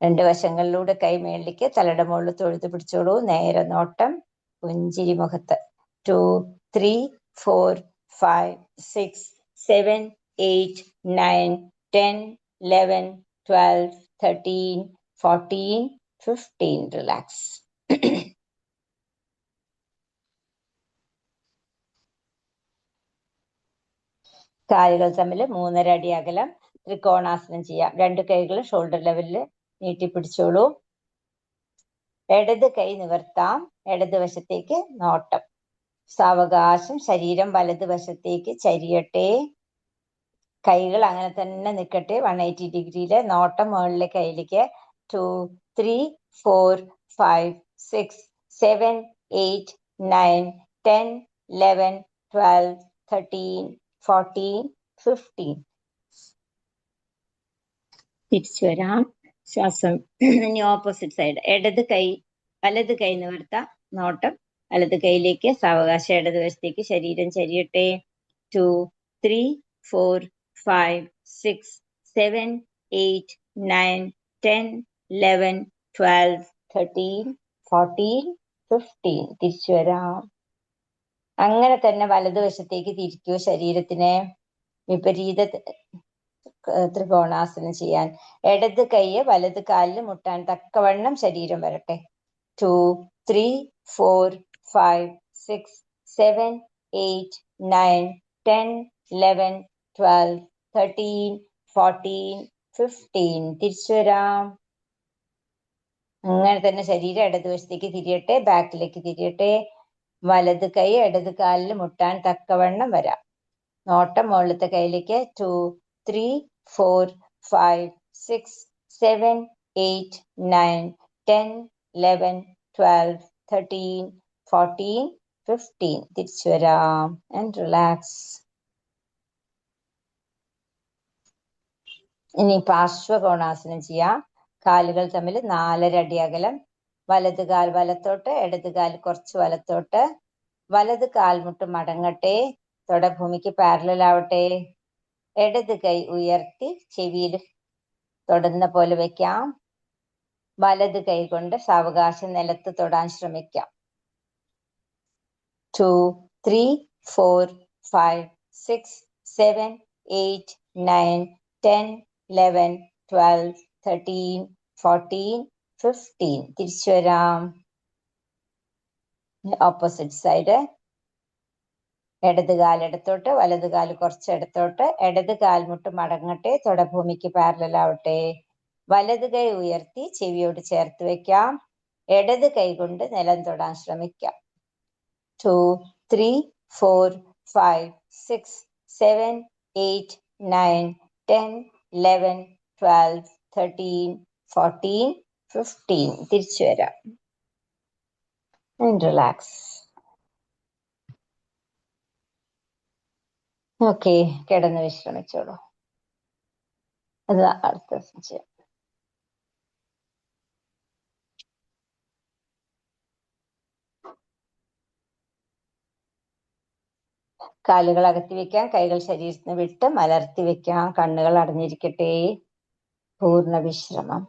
രണ്ട് വശങ്ങളിലൂടെ കൈ മേളിലേക്ക്, തലയുടെ മുകളിൽ തൊഴുത്ത് പിടിച്ചോളൂ. നേരെ നോട്ടം, പുഞ്ചിരി മുഖത്ത്. 2, 3, 4, 5, 6, 7, 8, 9, 10, 11, 12, 13, 14, 15. റിലാക്സ്. കാലുകൾ തമ്മിൽ 3.5 അടി അകലം ത്രികോണാസനം ചെയ്യാം. രണ്ട് കൈകൾ ഷോൾഡർ ലെവലിൽ നീട്ടിപ്പിടിച്ചോളൂ. ഇടത് കൈ നിവർത്താം. ഇടതുവശത്തേക്ക് നോട്ടം. സാവകാശം ശരീരം വലതുവശത്തേക്ക് ചരിയട്ടെ. കൈകൾ അങ്ങനെ തന്നെ നിൽക്കട്ടെ. 180 ഡിഗ്രിയില് നോട്ടം മുകളിലെ കയ്യിലേക്ക്. 2, 3, 4, 5, 6, 7, 8, 9, 10, 11, 12, 13, 14, 15. തിരിച്ചു വരാം. ശ്വാസം ഇനി ഓപ്പോസിറ്റ് സൈഡ്. വലത് കൈ നിവർത്താം. നോട്ടം വലത് കൈയിലേക്ക്. സാവകാശം ഇടതുവശത്തേക്ക് ശരീരം ചരിയട്ടെ. 2, 3, 4, 5, 6, 7, 8, 9, 10, 11, 12, 13, 14, 15. തിരിച്ചു വരാം. അങ്ങനെ തന്നെ വലതുവശത്തേക്ക് തിരിക്കൂ. ശരീരത്തിനെ വിപരീത ത്രികോണാസനം ചെയ്യാൻ. ഇടത് കൈ വലത് കാലിൽ മുട്ടാൻ തക്കവണ്ണം ശരീരം വരട്ടെ. 2, 3, 4, 5, 6, 7, 8, 9, 10, 11, 12, 13, 14, 15. തിരിച്ചു വരാം. അങ്ങനെ തന്നെ ശരീരം ഇടതുവശത്തേക്ക് തിരിയട്ടെ. ബാക്കിലേക്ക് തിരിയട്ടെ. വലത് കൈ ഇടത് കാലിൽ മുട്ടാൻ തക്കവണ്ണം വരാം. നോട്ടം മുകളിലത്തെ കൈയിലേക്ക്. 2, 3, 4, 5, 6, 7, 8, 9, 10, 11, 12, 13, 14, 15. തിരിച്ചു വരാം. And relax. ഇനി പാർശ്വകോണാസനം ചെയ്യാം. കാലുകൾ തമ്മിൽ 4.5 അടി അകലം. വലത് കാൽ വലത്തോട്ട്, ഇടത് കാൽ കുറച്ച് വലത്തോട്ട്. വലത് കാൽമുട്ട് മടങ്ങട്ടെ. തൊട ഭൂമിക്ക് പാരലൽ ആവട്ടെ. ഇടത് കൈ ഉയർത്തി ചെവിയിൽ തൊടുന്ന പോലെ വെക്കാം. വലത് കൈ കൊണ്ട് സാവകാശം നിലത്ത് തൊടാൻ ശ്രമിക്കാം. 2, 3, 4, 5, 6, 7, 8, 9, 10, 11, 12, 13, 14, 15. തിരിച്ചു വരാം. Opposite side. ഇടത് കാൽ ഇടത്തോട്ട്, വലത് കാൽ കുറച്ച് ഇടത്തോട്ട്. ഇടത് കാൽമുട്ട് മടങ്ങട്ടെ. തൊടഭൂമിക്ക് പാരലൽ ആവട്ടെ. വലത് കൈ ഉയർത്തി ചെവിയോട് ചേർത്ത് വെക്കാം. ഇടത് കൈ കൊണ്ട് നിലം തൊടാൻ ശ്രമിക്കാം. 2, 3, 4, 5, 6, 7, 8, 9, 10, 11, 12, 13, 14, 15. തിരിച്ചു വരാം. റിലാക്സ്. ഓക്കെ, കിടന്ന് വിശ്രമിച്ചോളൂ. അത് അടുത്ത ദിവസം ചെയ്യാം. കാലുകൾ അകത്തി വെക്കാം. കൈകൾ ശരീരത്തിന് വിട്ട് മലർത്തി വെക്കാം. കണ്ണുകൾ അടഞ്ഞിരിക്കട്ടെ. പൂർണ്ണ വിശ്രമം.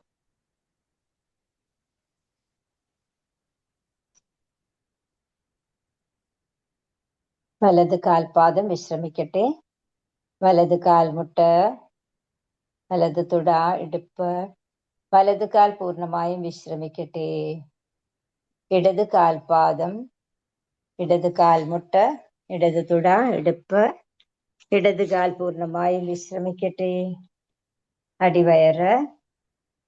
വലത് കാൽപാദം വിശ്രമിക്കട്ടെ. വലത് കാൽമുട്ട്, വലത് തുട, ഇടുപ്പ്. വലത് കാൽ പൂർണ്ണമായും വിശ്രമിക്കട്ടെ. ഇടത് കാൽപാദം, ഇടത് കാൽമുട്ട്, ഇടത് തുട, ഇടുപ്പ്. ഇടത് കാൽ പൂർണ്ണമായും വിശ്രമിക്കട്ടെ. അടിവയറ്,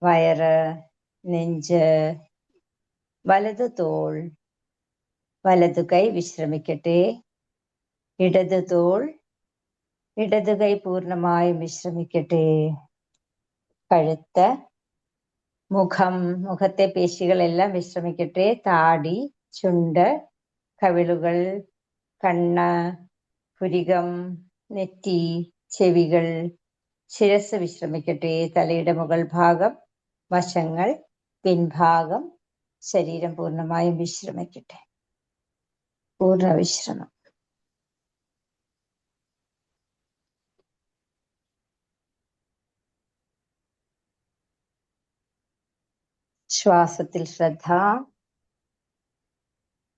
വയറ്, നെഞ്ച്, വലത് തോൾ. വലതു കൈ വിശ്രമിക്കട്ടെ. ഇടത് തോൾ, ഇടത് കൈ പൂർണ്ണമായും വിശ്രമിക്കട്ടെ. കഴുത്ത്, മുഖം, മുഖത്തെ പേശികളെല്ലാം വിശ്രമിക്കട്ടെ. താടി, ചുണ്ട്, കവിളുകൾ, കണ്ണ്, പുരികം, നെറ്റി, ചെവികൾ, ശിരസ് വിശ്രമിക്കട്ടെ. തലയുടെ മുകൾ ഭാഗം, വശങ്ങൾ, പിൻഭാഗം, ശരീരം പൂർണ്ണമായും വിശ്രമിക്കട്ടെ. പൂർണ്ണ വിശ്രമം. ശ്വാസത്തിൽ ശ്രദ്ധ.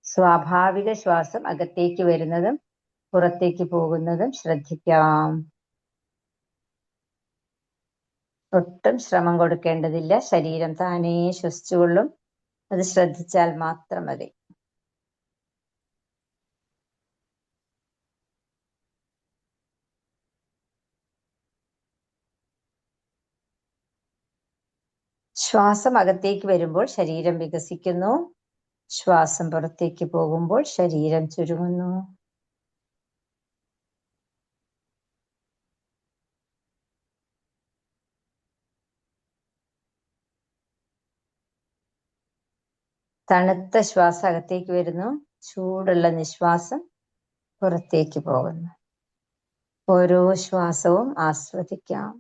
സ്വാഭാവിക ശ്വാസം അകത്തേക്ക് വരുന്നതും പുറത്തേക്ക് പോകുന്നതും ശ്രദ്ധിക്കാം. ഒട്ടും ശ്രമം കൊടുക്കേണ്ടതില്ല. ശരീരം താനേ ശ്വസിച്ചുകൊള്ളും. അത് ശ്രദ്ധിച്ചാൽ മാത്രം മതി. ശ്വാസം അകത്തേക്ക് വരുമ്പോൾ ശരീരം വികസിക്കുന്നു. ശ്വാസം പുറത്തേക്ക് പോകുമ്പോൾ ശരീരം ചുരുങ്ങുന്നു. തണുത്ത ശ്വാസം അകത്തേക്ക് വരുന്നു. ചൂടുള്ള നിശ്വാസം പുറത്തേക്ക് പോകുന്നു. ഓരോ ശ്വാസവും ആസ്വദിക്കാം.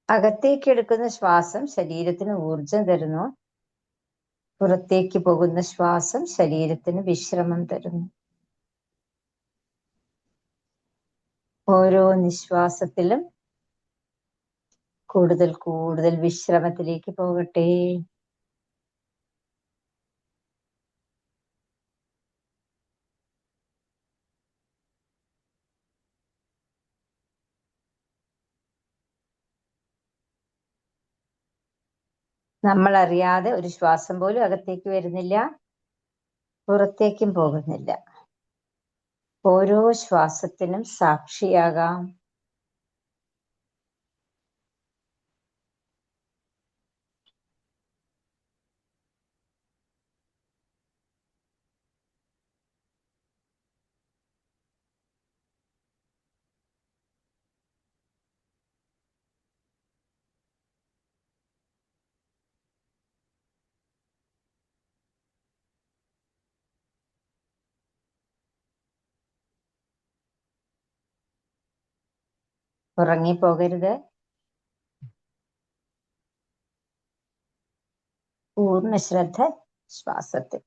അകത്തേക്ക് എടുക്കുന്ന ശ്വാസം ശരീരത്തിന് ഊർജം തരുന്നു. പുറത്തേക്ക് പോകുന്ന ശ്വാസം ശരീരത്തിന് വിശ്രമം തരുന്നു. ഓരോ നിശ്വാസത്തിലും കൂടുതൽ കൂടുതൽ വിശ്രമത്തിലേക്ക് പോകട്ടെ. നമ്മൾ അറിയാതെ ഒരു ശ്വാസം പോലും അകത്തേക്ക് വരുന്നില്ല, പുറത്തേക്കും പോകുന്നില്ല. ഓരോ ശ്വാസത്തിനും സാക്ഷിയാകാം. ഉറങ്ങിപ്പോകരുത്. പൂർണ്ണ ശ്രദ്ധ ശ്വാസത്തിൽ.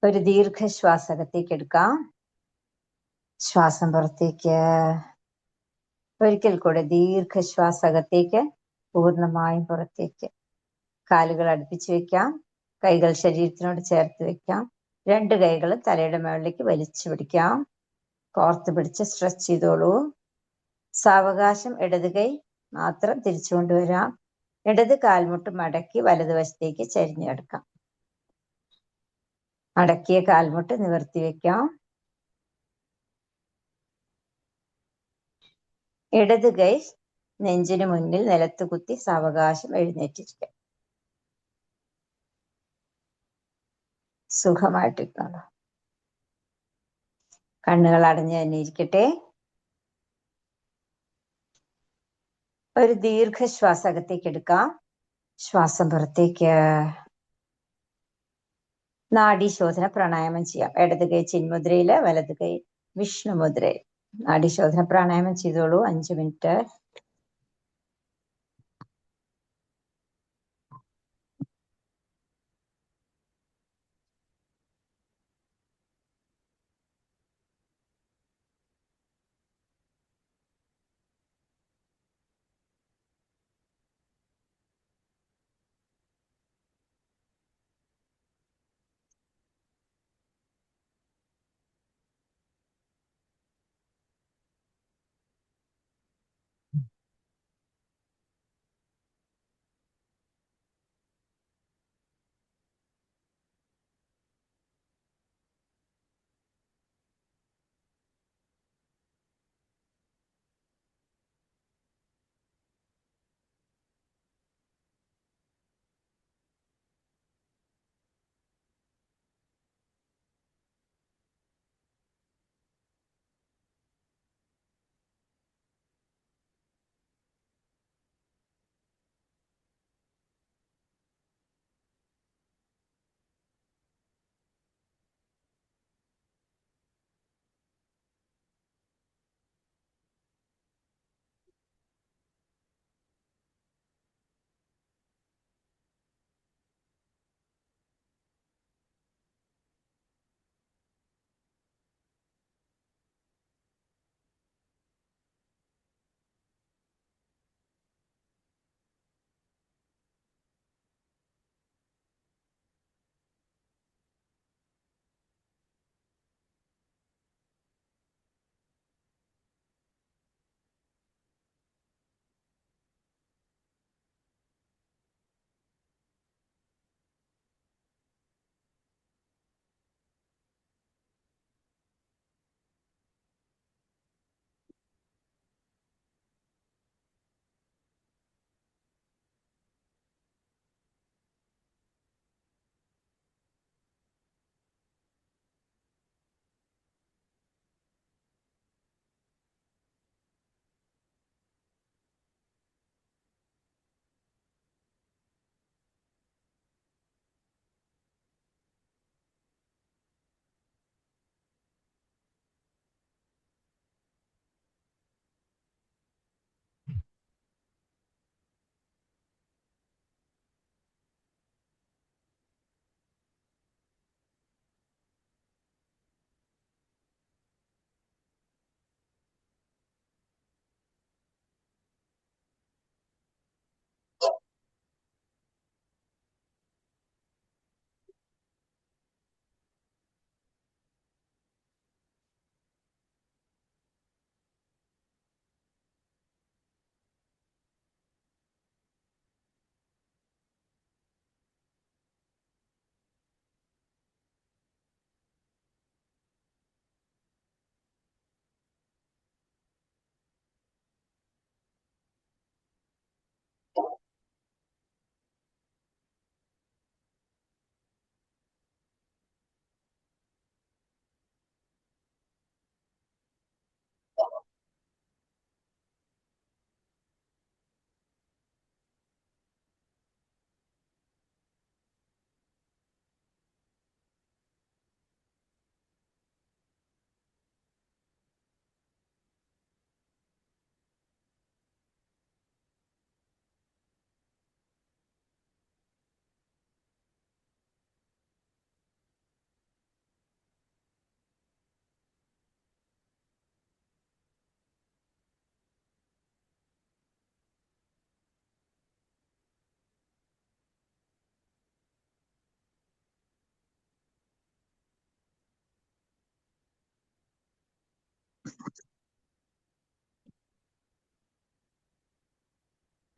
ഒരു ദീർഘശ്വാസം അകത്തേക്ക് എടുക്കാം. ശ്വാസം പുറത്തേക്ക്. ഒരിക്കൽ കൂടെ ദീർഘശ്വാസം അകത്തേക്ക്, പൂർണ്ണമായും പുറത്തേക്ക്. കാലുകൾ അടുപ്പിച്ച് വെക്കാം. കൈകൾ ശരീരത്തിനോട് ചേർത്ത് വെക്കാം. രണ്ട് കൈകളും തലയുടെ മുകളിലേക്ക് വലിച്ചു പിടിക്കാം. കോർത്ത് പിടിച്ച് സ്ട്രെച്ച് ചെയ്തോളൂ. സാവകാശം ഇടത് കൈ മാത്രം തിരിച്ചു കൊണ്ടുവരാം. ഇടത് കാൽമുട്ട് മടക്കി വലതുവശത്തേക്ക് ചരിഞ്ഞു കിടക്കാം. മടക്കിയ കാൽമുട്ട് നിവർത്തി വെക്കാം. ഇടത് കൈ നെഞ്ചിന് മുന്നിൽ നിലത്ത് കുത്തി സാവകാശം എഴുന്നേറ്റിരിക്കാം. സുഖമായിട്ടിരിക്കണം. കണ്ണുകൾ അടഞ്ഞു തന്നെ ഇരിക്കട്ടെ. ഒരു ദീർഘശ്വാസം അകത്തേക്ക് എടുക്കാം. ശ്വാസം പുറത്തേക്ക്. നാഡീശോധന പ്രാണായാമം ചെയ്യാം. ഇടത് കൈ ചിന്മുദ്രയില്, വലത് കൈ വിഷ്ണു മുദ്രയിൽ. നാഡീശോധന പ്രാണായാമം ചെയ്തോളൂ. 5 മിനിറ്റ്.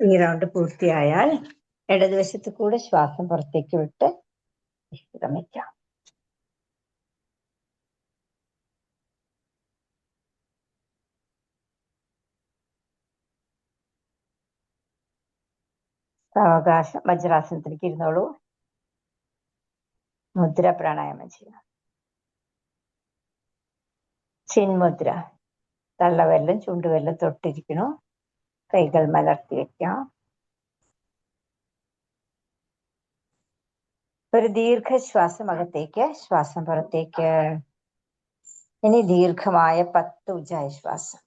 ഈ റൗണ്ട് പൂർത്തിയായാൽ ഇടതുവശത്ത് കൂടെ ശ്വാസം പുറത്തേക്ക് വിട്ട് വിശ്രമിക്കാം. സാവകാശം വജ്രാസനത്തിലേക്ക് ഇരുന്നോളൂ. മുദ്ര പ്രാണായാമം ചെയ്യാം. ചിന്മുദ്ര. തള്ളവിരലും ചുണ്ടുവിരലും തൊട്ടിരിക്കണു. കൈകൾ മലർത്തി വെക്കാം. ഒരു ദീർഘശ്വാസം അകത്തേക്ക്, ശ്വാസം പുറത്തേക്ക്. ഇനി ദീർഘമായ 10 ഉജ്ജായ ശ്വാസം.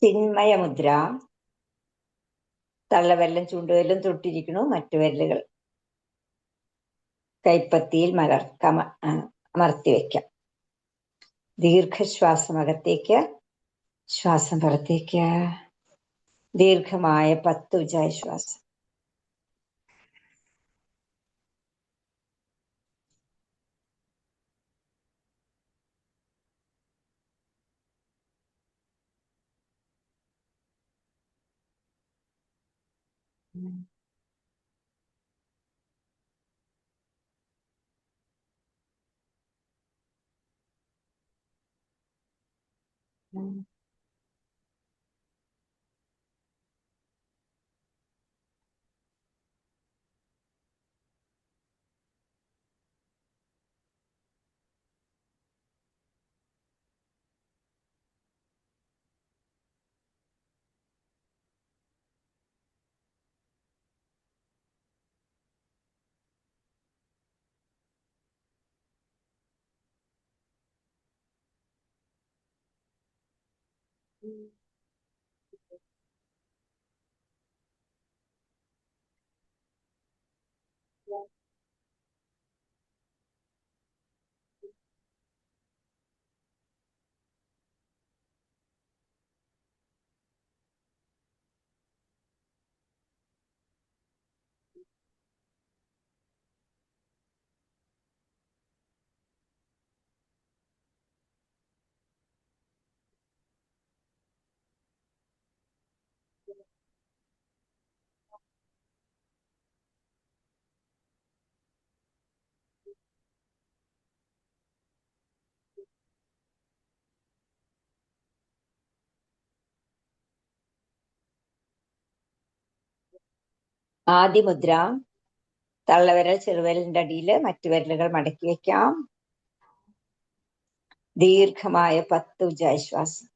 ചിന്മയ മുദ്ര. തള്ളവിരലും ചൂണ്ടുവിരലും തൊട്ടിരിക്കണു. മറ്റു വിരലുകൾ കൈപ്പത്തിയിൽ അമർത്തി വെക്കാം. ദീർഘശ്വാസം അകത്തേക്ക്, ശ്വാസം പുറത്തേക്ക്. ദീർഘമായ 10 ഉജ്ജായ ശ്വാസം. ആദിമുദ്ര. തള്ളവിരൽ ചെറുവിരലിന്റെ അടിയില്, മറ്റു വിരലുകൾ മടക്കി വെക്കാം. ദീർഘമായ 10 ഉജ്ജായ ശ്വാസം.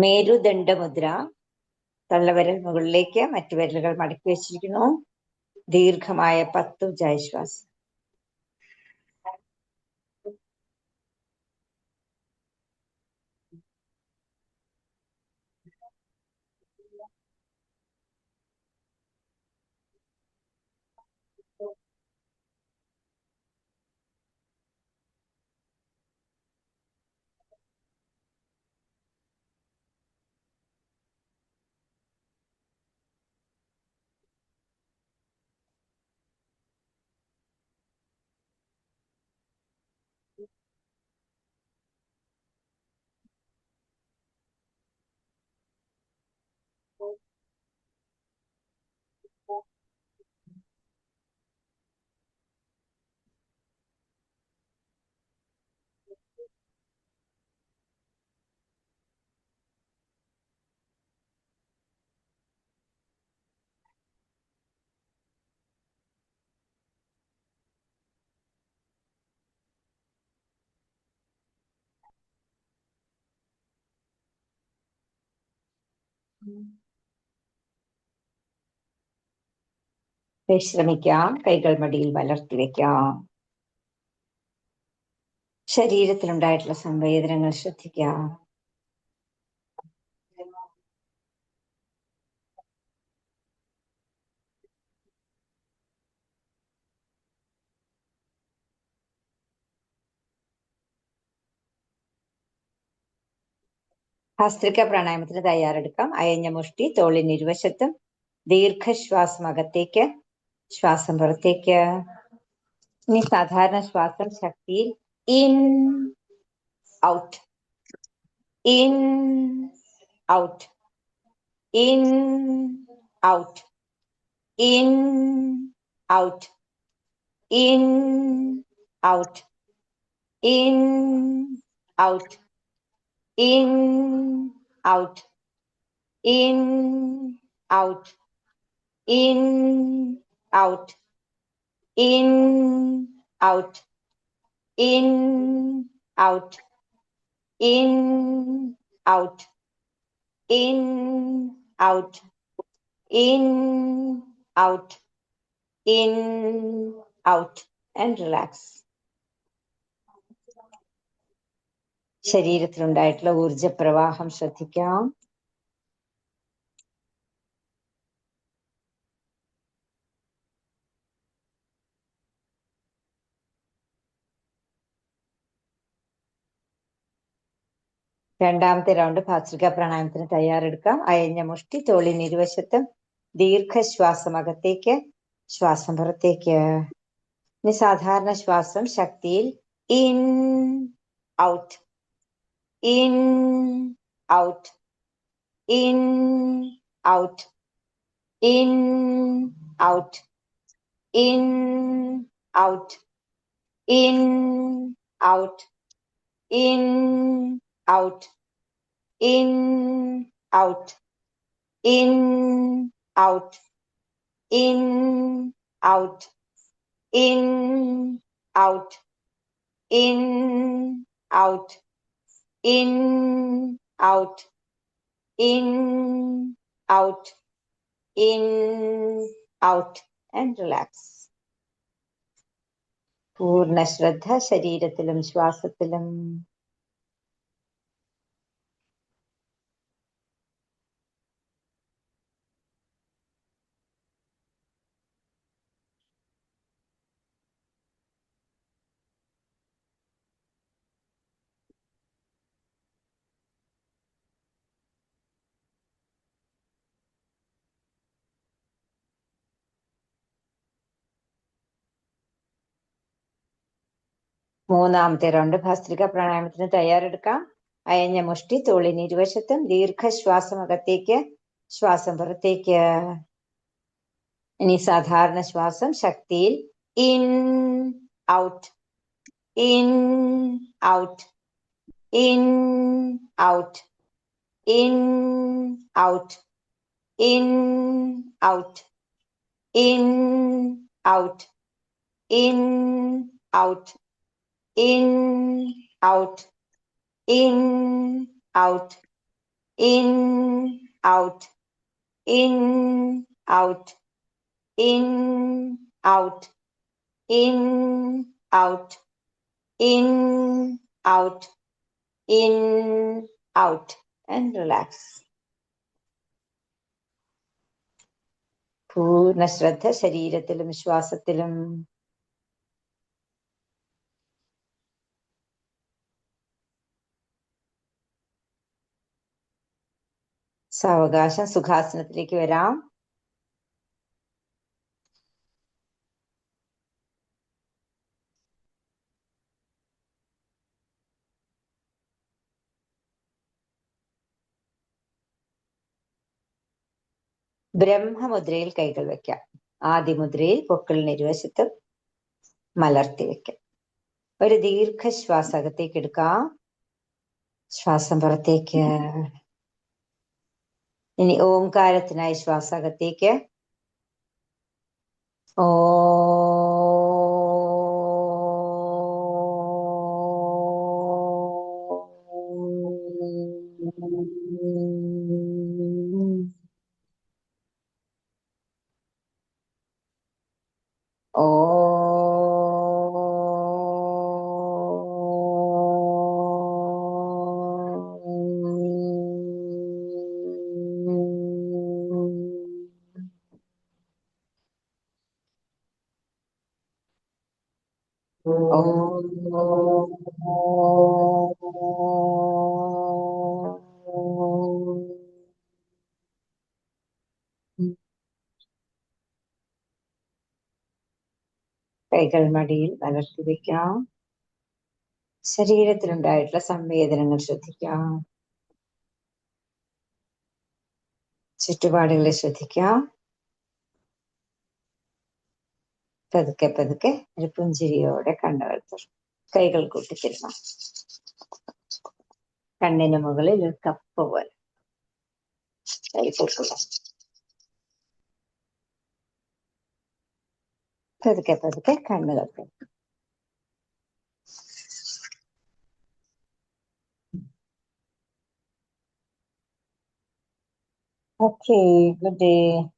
മേരുദണ്ഡമുദ്ര. തള്ളവിരൽ മുകളിലേക്ക്, മറ്റു വിരലുകൾ മടക്കി വെച്ചിരിക്കുന്നു. ദീർഘമായ 10 ഉജ്ജാശ്വാസം. വിശ്രമിക്കാം. കൈകൾ മടിയിൽ മലർത്തി വെക്കാം. ശരീരത്തിലുണ്ടായിട്ടുള്ള സംവേദനങ്ങൾ ശ്രദ്ധിക്കാം. ഭസ്ത്രിക പ്രാണായാമത്തിന് തയ്യാറെടുക്കാം. അയഞ്ഞ മുഷ്ടി തോളിന് ഇരുവശത്തും. ദീർഘശ്വാസം അകത്തേക്ക്, ശ്വാസം പുറത്തേക്ക്. ഇനി സാധാരണ ശ്വാസം ശക്തിയിൽ in out, in out, in out, in out, in out, in out, in out, in out, in out, in out, in out, in out, in out, in out, in out, and relax. ശരീരത്തിലുണ്ടായിട്ടുള്ള ഊർജപ്രവാഹം ശ്രദ്ധിക്കാം. രണ്ടാമത്തെ round ഭസ്ത്രിക പ്രാണായാമത്തിന് തയ്യാറെടുക്കാം. അയഞ്ഞ മുഷ്ടി തോളിന് ഇരുവശത്തും. ദീർഘശ്വാസം അകത്തേക്ക്, ശ്വാസം പുറത്തേക്ക്. ഇനി സാധാരണ ശ്വാസം ശക്തിയിൽ in out, in out, in out, in out, in out, in out, in out, in out, in out, in out, in out, in out, in out, in out, in out, and relax. പൂർണ്ണ ശ്രദ്ധ ശരീരത്തിലും ശ്വാസത്തിലും. മൂന്നാമത്തെ round ഭസ്ത്രിക പ്രാണായാമത്തിന് തയ്യാറെടുക്കാം. അയഞ്ഞ മുഷ്ടി തോളിന് ഇരുവശത്തും. ദീർഘശ്വാസം അകത്തേക്ക്, ശ്വാസം പുറത്തേക്ക്. ഇനി സാധാരണ ശ്വാസം ശക്തിയിൽ. In out, in out, in out, in out, in out, in out, in out, in out, in out, in out, in out, in out, in out, in out, in out, and relax. പൂർണ്ണ ശ്രദ്ധ ശരീരത്തിലും ശ്വാസത്തിലും. സാവകാശം സുഖാസനത്തിലേക്ക് വരാം. ബ്രഹ്മമുദ്രയിൽ കൈകൾ വെക്കാം. ആദിമുദ്രയിൽ പൊക്കിളിന് ഇരുവശത്തും മലർത്തി വെക്കാം. ഒരു ദീർഘശ്വാസം അകത്തേക്ക് എടുക്കാം, ശ്വാസം പുറത്തേക്ക്. ഇനി ഓംകാരത്തിനായി ശ്വാസം അകത്തേക്ക്. ഓ ഓ കൈകൾ മടിയിൽ മലർത്തി വെക്കാം. ശരീരത്തിലുണ്ടായിട്ടുള്ള സംവേദനങ്ങൾ ശ്രദ്ധിക്കാം. ചുറ്റുപാടുകളെ ശ്രദ്ധിക്കാം. പതുക്കെ പതുക്കെ ഒരു പുഞ്ചിരിയോടെ കണ്ണുകൾ തുറക്കും. കൈകൾ കൂട്ടിത്തരണം. കണ്ണിന് മുകളിൽ ഒരു കപ്പ് പോലെ കൈ പൊക്കുക. പതുക്കെ പതുക്കെ കണ്ണുകൾ തുറക്കും. Okay, good day.